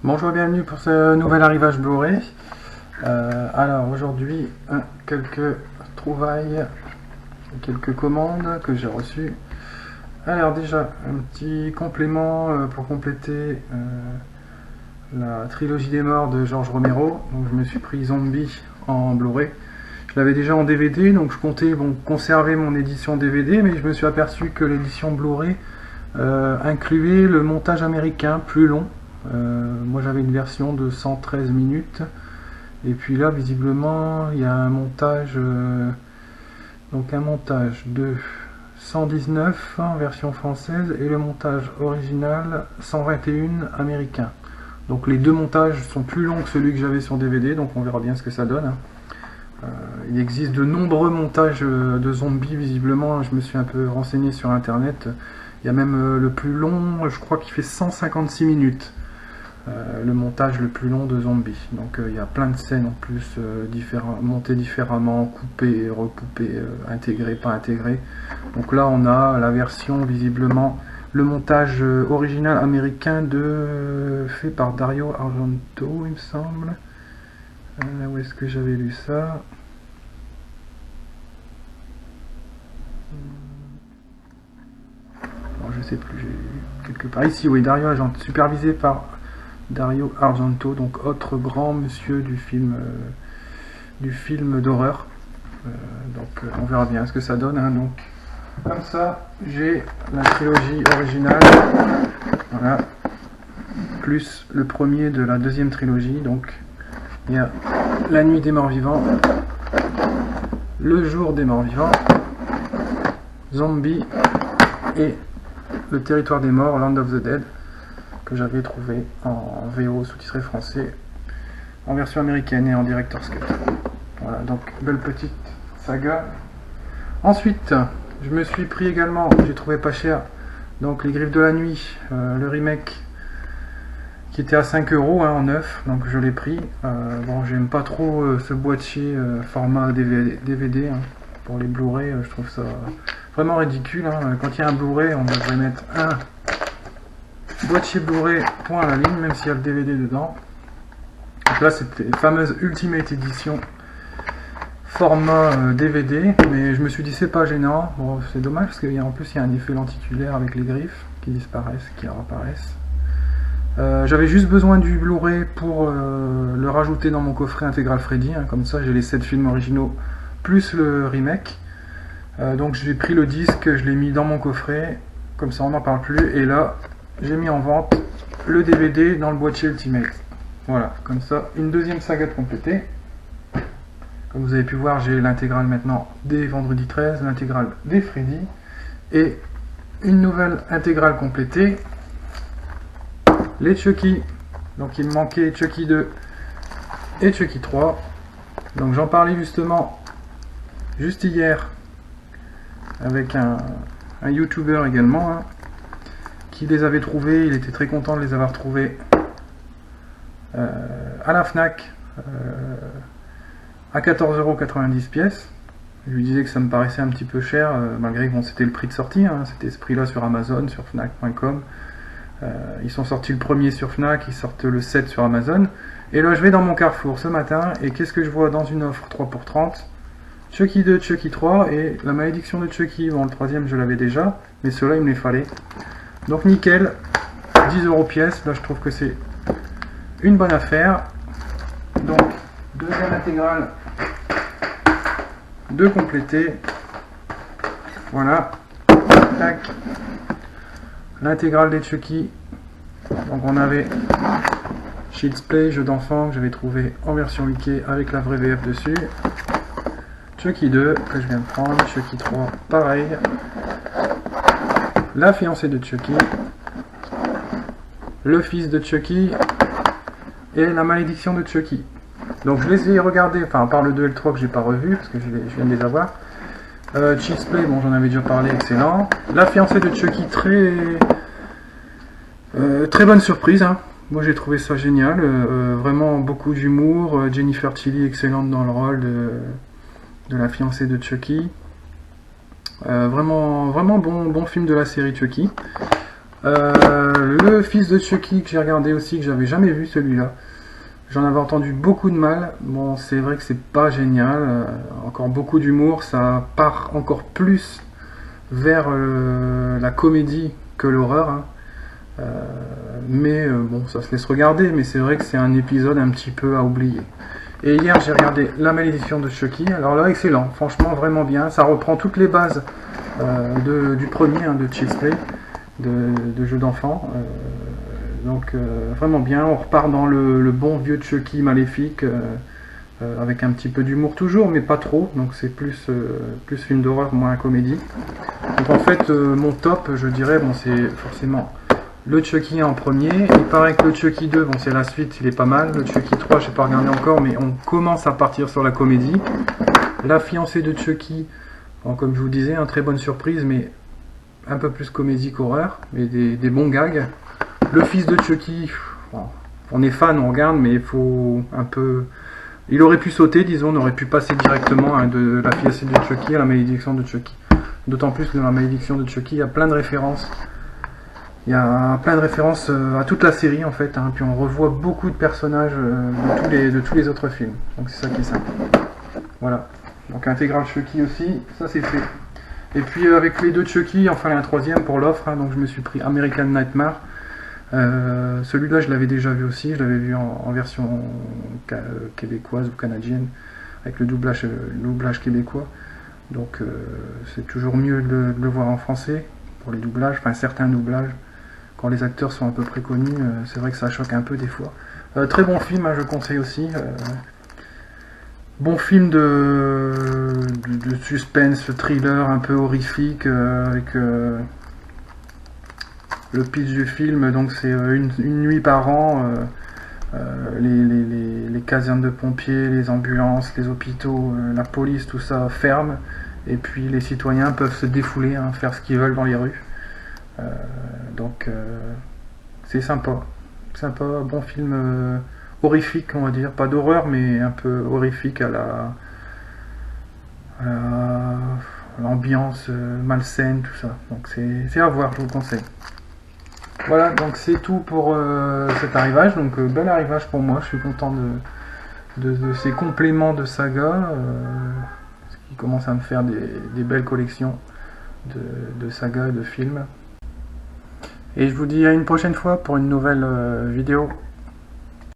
Bonjour et bienvenue pour ce nouvel arrivage Blu-ray. Alors aujourd'hui, quelques trouvailles, quelques commandes que j'ai reçues. Alors déjà, un petit complément pour compléter la trilogie des morts de George Romero. Donc je me suis pris Zombie en Blu-ray. Je l'avais déjà en DVD, donc je comptais conserver mon édition DVD, mais je me suis aperçu que l'édition Blu-ray incluait le montage américain plus long. Moi j'avais une version de 113 minutes et puis là visiblement il y a un montage de 119 en version française et le montage original 121 américain. Donc les deux montages sont plus longs que celui que j'avais sur DVD, donc on verra bien ce que ça donne. Il existe de nombreux montages de zombies visiblement, je me suis un peu renseigné sur internet. Il y a même le plus long, je crois qu'il fait 156 minutes. Le montage le plus long de Zombie. Donc il y a plein de scènes en plus, montées différemment, coupées, recoupées, intégrées, pas intégrées. Donc là on a la version visiblement, le montage original américain fait par Dario Argento il me semble. Où est-ce que j'avais lu ça? Bon, je sais plus, j'ai lu quelque part. Ici oui, Dario Argento, supervisé par Dario Argento, donc autre grand monsieur du film d'horreur. Donc on verra bien ce que ça donne. Donc comme ça, j'ai la trilogie originale, voilà, plus le premier de la deuxième trilogie. Donc il y a La Nuit des Morts Vivants, Le Jour des Morts Vivants, Zombie et Le Territoire des Morts, Land of the Dead, que j'avais trouvé en VO sous-titré français, en version américaine et en director's cut. Voilà, donc belle petite saga. Ensuite, je me suis pris également, j'ai trouvé pas cher, donc Les Griffes de la Nuit, le remake, qui était à 5 € en neuf, donc je l'ai pris. Bon, j'aime pas trop ce boîtier format DVD pour les Blu-ray, je trouve ça vraiment ridicule. Quand il y a un Blu-ray, on devrait mettre un boîtier Blu-ray point à la ligne, même s'il y a le DVD dedans. Donc là c'était la fameuse Ultimate Edition format DVD, mais je me suis dit c'est pas gênant. Bon, c'est dommage parce qu'en plus il y a un effet lenticulaire avec les griffes qui disparaissent, qui réapparaissent. J'avais juste besoin du Blu-ray pour le rajouter dans mon coffret intégral Freddy, comme ça j'ai les 7 films originaux plus le remake. Donc j'ai pris le disque, je l'ai mis dans mon coffret, comme ça on n'en parle plus, et là j'ai mis en vente le DVD dans le boîtier Ultimate. Voilà, comme ça, une deuxième saga de complétée. Comme vous avez pu voir, j'ai l'intégrale maintenant des Vendredi 13, l'intégrale des Freddy, et une nouvelle intégrale complétée, les Chucky. Donc il me manquait Chucky 2 et Chucky 3. Donc j'en parlais justement juste hier avec un YouTuber également, qui les avait trouvés. Il était très content de les avoir trouvés à la Fnac à 14,90 € pièce. Je lui disais que ça me paraissait un petit peu cher, malgré que c'était le prix de sortie, c'était ce prix là sur Amazon, sur Fnac.com. Ils sont sortis le premier sur Fnac, ils sortent le 7 sur Amazon. Et là je vais dans mon Carrefour ce matin, et qu'est-ce que je vois dans une offre 3 pour 30? Chucky 2, Chucky 3 et La Malédiction de Chucky. Bon, le troisième je l'avais déjà, mais ceux-là il me les fallait. Donc nickel, 10 € pièce, là je trouve que c'est une bonne affaire. Donc, deuxième intégrale de compléter. Voilà. Tac. L'intégrale des Chucky. Donc on avait Child's Play, jeu d'enfant que j'avais trouvé en version wiki avec la vraie VF dessus. Chucky 2 que je viens de prendre, Chucky 3 pareil. La fiancée de Chucky, le fils de Chucky et La Malédiction de Chucky. Donc je les ai regardés, enfin à part le 2 et le 3 que j'ai pas revu parce que je viens de les avoir. Child's Play, bon j'en avais déjà parlé, excellent. La fiancée de Chucky, très bonne surprise. Moi j'ai trouvé ça génial, vraiment beaucoup d'humour. Jennifer Tilly excellente dans le rôle de la fiancée de Chucky. Vraiment bon film de la série Chucky. Le fils de Chucky que j'ai regardé aussi, que j'avais jamais vu celui-là. J'en avais entendu beaucoup de mal. Bon, c'est vrai que c'est pas génial. Encore beaucoup d'humour. Ça part encore plus vers la comédie que l'horreur. Hein. Bon, ça se laisse regarder. Mais c'est vrai que c'est un épisode un petit peu à oublier. Et hier, j'ai regardé La Malédiction de Chucky. Alors là, excellent. Franchement, vraiment bien. Ça reprend toutes les bases du premier, hein, de Child's Play, de jeu d'enfant. Donc vraiment bien, on repart dans le bon vieux Chucky maléfique, avec un petit peu d'humour toujours, mais pas trop, donc c'est plus film d'horreur, moins comédie. Donc en fait, mon top, je dirais, bon, c'est forcément le Chucky 1 en premier. Il paraît que le Chucky 2, bon, c'est la suite, il est pas mal. Le Chucky 3, j'ai pas regardé encore, mais on commence à partir sur la comédie. La fiancée de Chucky, bon, comme je vous disais, une très bonne surprise, mais un peu plus comédie qu'horreur, mais des bons gags. Le fils de Chucky, bon, on est fan, on regarde, mais il faut un peu... Il aurait pu sauter, disons, on aurait pu passer directement, hein, de la fiancée de Chucky à la malédiction de Chucky. D'autant plus que dans la malédiction de Chucky, il y a plein de références. Il y a plein de références à toute la série, en fait, hein, puis on revoit beaucoup de personnages de tous les autres films. Donc c'est ça qui est sympa. Voilà. Donc intégral Chucky aussi, ça c'est fait. Et puis avec les deux Chucky, il en fallait un troisième pour l'offre, hein, donc je me suis pris American Nightmare. Celui-là je l'avais déjà vu aussi, je l'avais vu en version québécoise ou canadienne avec le doublage québécois, donc c'est toujours mieux de le voir en français pour les doublages, enfin certains doublages, quand les acteurs sont à peu près connus, c'est vrai que ça choque un peu des fois. Très bon film, hein, je conseille aussi. Bon film de suspense, thriller un peu horrifique, avec le pitch du film, donc c'est une nuit par an, les casernes de pompiers, les ambulances, les hôpitaux, la police, tout ça ferme, et puis les citoyens peuvent se défouler, hein, faire ce qu'ils veulent dans les rues. Donc c'est sympa, bon film horrifique, on va dire, pas d'horreur, mais un peu horrifique à l'ambiance malsaine, tout ça. Donc c'est à voir, je vous le conseille. Voilà, donc c'est tout pour cet arrivage. Donc bel arrivage pour moi, je suis content de ces compléments de saga, qui commencent à me faire des belles collections de sagas et de films. Et je vous dis à une prochaine fois pour une nouvelle vidéo.